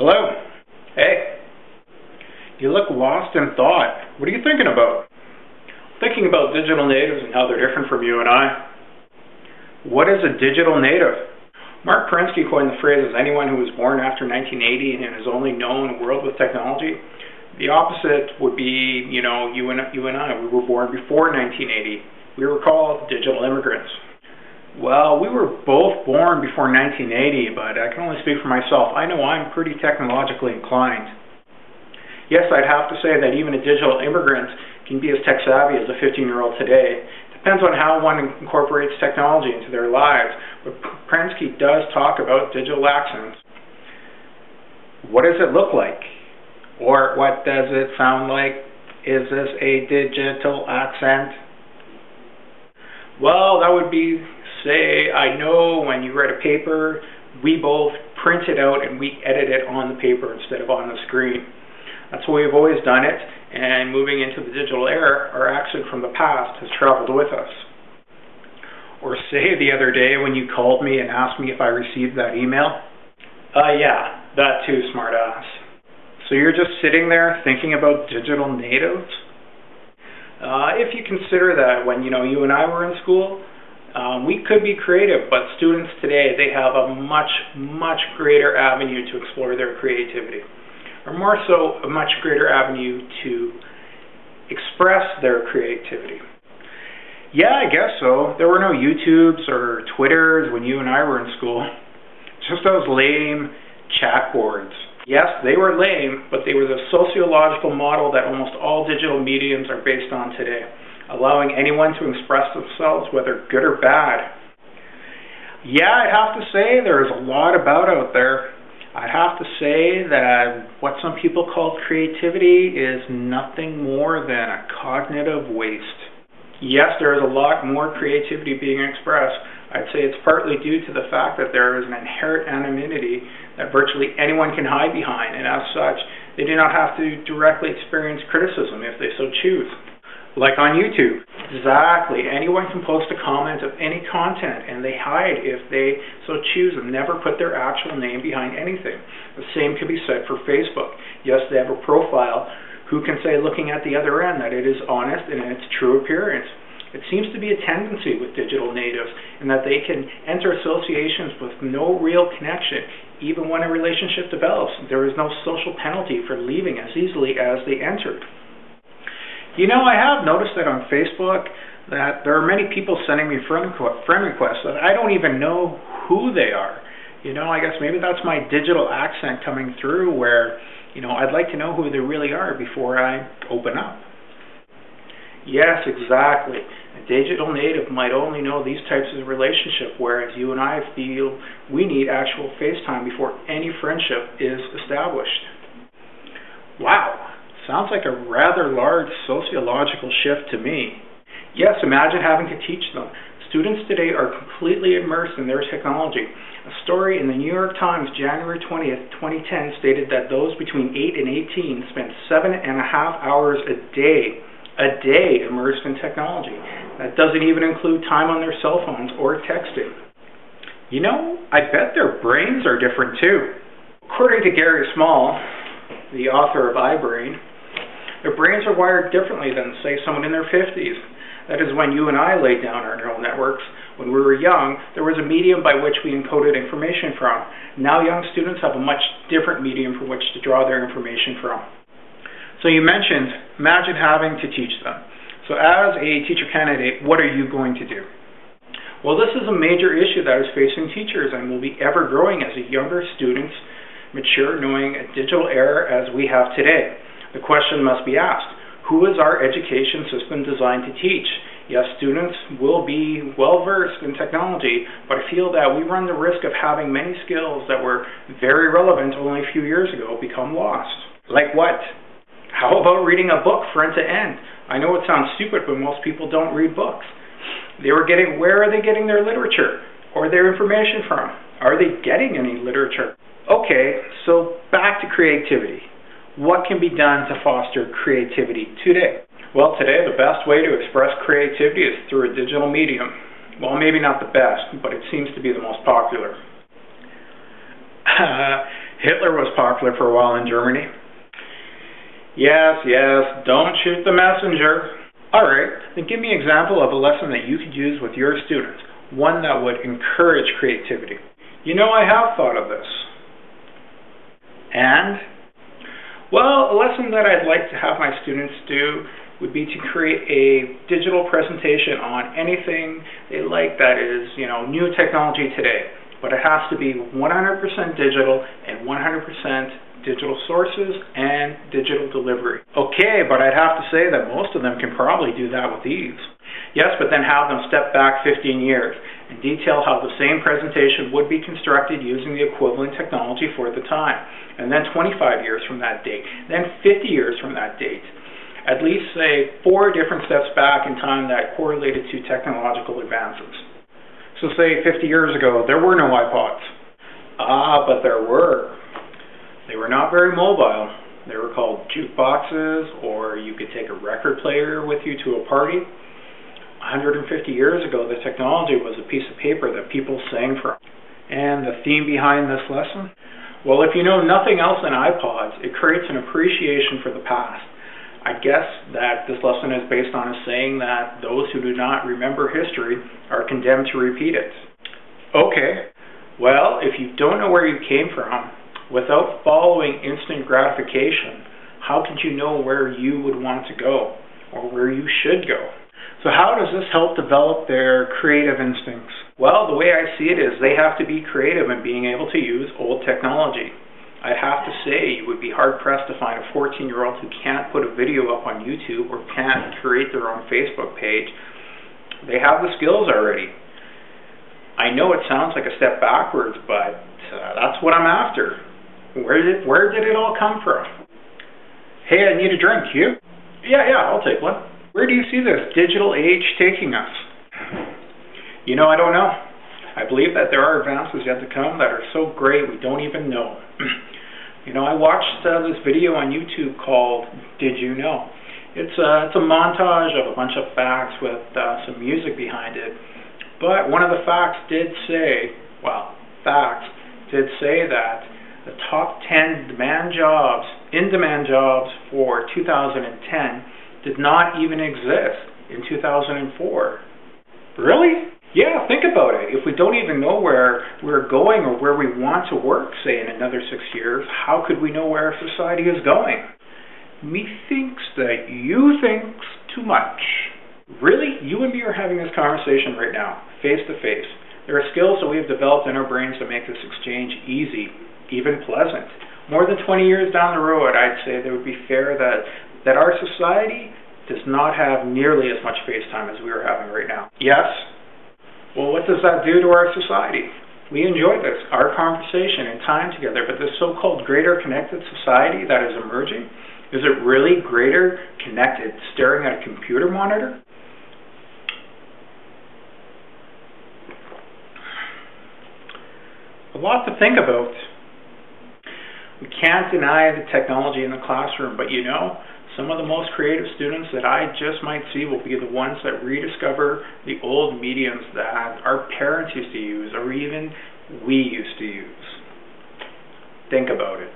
Hello. Hey. You look lost in thought. What are you thinking about? Thinking about digital natives and how they're different from you and I. What is a digital native? Mark Prensky coined the phrase as anyone who was born after 1980 and has only known a world with technology. The opposite would be, you and I. We were born before 1980. We were called digital immigrants. Well, we were both born before 1980, but I can only speak for myself. I know I'm pretty technologically inclined. Yes, I'd have to say that even a digital immigrant can be as tech savvy as a 15-year-old today. Depends on how one incorporates technology into their lives, but Prensky does talk about digital accents. What does it look like? Or what does it sound like? Is this a digital accent? Well, that would be, say, I know when you read a paper, we both print it out and we edit it on the paper instead of on the screen. That's the way we've always done it, and moving into the digital era, our accent from the past has traveled with us. Or say the other day when you called me and asked me if I received that email. Yeah, that too, smartass. So you're just sitting there thinking about digital natives? If you consider that when you and I were in school, we could be creative, but students today, they have a much, much greater avenue to explore their creativity. Or more so, a much greater avenue to express their creativity. Yeah, I guess so. There were no YouTubes or Twitters when you and I were in school. Just those lame chat boards. Yes, they were lame, but they were the sociological model that almost all digital mediums are based on today, allowing anyone to express themselves, whether good or bad. Yeah, I'd have to say there's a lot about out there. I'd have to say that what some people call creativity is nothing more than a cognitive waste. Yes, there is a lot more creativity being expressed. I'd say it's partly due to the fact that there is an inherent anonymity that virtually anyone can hide behind, and as such, they do not have to directly experience criticism if they so choose. Like on YouTube. Exactly. Anyone can post a comment of any content, and they hide if they so choose and never put their actual name behind anything. The same could be said for Facebook. Yes, they have a profile. Who can say, looking at the other end, that it is honest and in its true appearance? It seems to be a tendency with digital natives in that they can enter associations with no real connection. Even when a relationship develops, there is no social penalty for leaving as easily as they entered. I have noticed that on Facebook that there are many people sending me friend requests that I don't even know who they are. I guess maybe that's my digital accent coming through where, I'd like to know who they really are before I open up. Yes, exactly. A digital native might only know these types of relationship, whereas you and I feel we need actual FaceTime before any friendship is established. Wow. Sounds like a rather large sociological shift to me. Yes, imagine having to teach them. Students today are completely immersed in their technology. A story in the New York Times, January 20th, 2010, stated that those between 8 and 18 spent 7.5 hours a day immersed in technology. That doesn't even include time on their cell phones or texting. I bet their brains are different too. According to Gary Small, the author of iBrain, their brains are wired differently than, say, someone in their 50s. That is, when you and I laid down our neural networks, when we were young, there was a medium by which we encoded information from. Now young students have a much different medium from which to draw their information from. So you mentioned, imagine having to teach them. So as a teacher candidate, what are you going to do? Well, this is a major issue that is facing teachers and will be ever growing as younger students mature, knowing a digital era as we have today. The question must be asked, who is our education system designed to teach? Yes, students will be well-versed in technology, but I feel that we run the risk of having many skills that were very relevant only a few years ago become lost. Like what? How about reading a book front to end? I know it sounds stupid, but most people don't read books. Where are they getting their literature or their information from? Are they getting any literature? Okay, so back to creativity. What can be done to foster creativity today? Well, today the best way to express creativity is through a digital medium. Well, maybe not the best, but it seems to be the most popular. Hitler was popular for a while in Germany. Yes, don't shoot the messenger. Alright, then give me an example of a lesson that you could use with your students, one that would encourage creativity. You know, I have thought of this. And? Well, a lesson that I'd like to have my students do would be to create a digital presentation on anything they like that is, new technology today. But it has to be 100% digital and 100% digital sources and digital delivery. Okay, but I'd have to say that most of them can probably do that with ease. Yes, but then have them step back 15 years and detail how the same presentation would be constructed using the equivalent technology for the time. And then 25 years from that date, then 50 years from that date. At least, say, 4 different steps back in time that correlated to technological advances. So say 50 years ago, there were no iPods. But there were. They were not very mobile. They were called jukeboxes, or you could take a record player with you to a party. 150 years ago, the technology was a piece of paper that people sang from. And the theme behind this lesson? Well, if you know nothing else than iPods, it creates an appreciation for the past. I guess that this lesson is based on a saying that those who do not remember history are condemned to repeat it. Okay. Well, if you don't know where you came from, without following instant gratification, how could you know where you would want to go or where you should go? So how does this help develop their creative instincts? Well, the way I see it is they have to be creative in being able to use old technology. I'd have to say you would be hard-pressed to find a 14-year-old who can't put a video up on YouTube or can't create their own Facebook page. They have the skills already. I know it sounds like a step backwards, but that's what I'm after. Where did it all come from? Hey, I need a drink. You? Yeah, I'll take one. Where do you see this digital age taking us? I don't know. I believe that there are advances yet to come that are so great we don't even know. I watched this video on YouTube called Did You Know? It's a montage of a bunch of facts with some music behind it. But one of the facts did say that the top 10 in-demand jobs for 2010 did not even exist in 2004. Really? Yeah, think about it. If we don't even know where we're going or where we want to work, say, in another 6 years, how could we know where our society is going? Methinks that you thinks too much. Really? You and me are having this conversation right now, face to face. There are skills that we have developed in our brains to make this exchange easy, even pleasant. More than 20 years down the road, I'd say that it would be fair that our society does not have nearly as much face time as we are having right now. Yes. Well, what does that do to our society? We enjoy this, our conversation and time together, but this so-called greater connected society that is emerging, is it really greater connected staring at a computer monitor? A lot to think about. We can't deny the technology in the classroom, but some of the most creative students that I just might see will be the ones that rediscover the old mediums that our parents used to use or even we used to use. Think about it.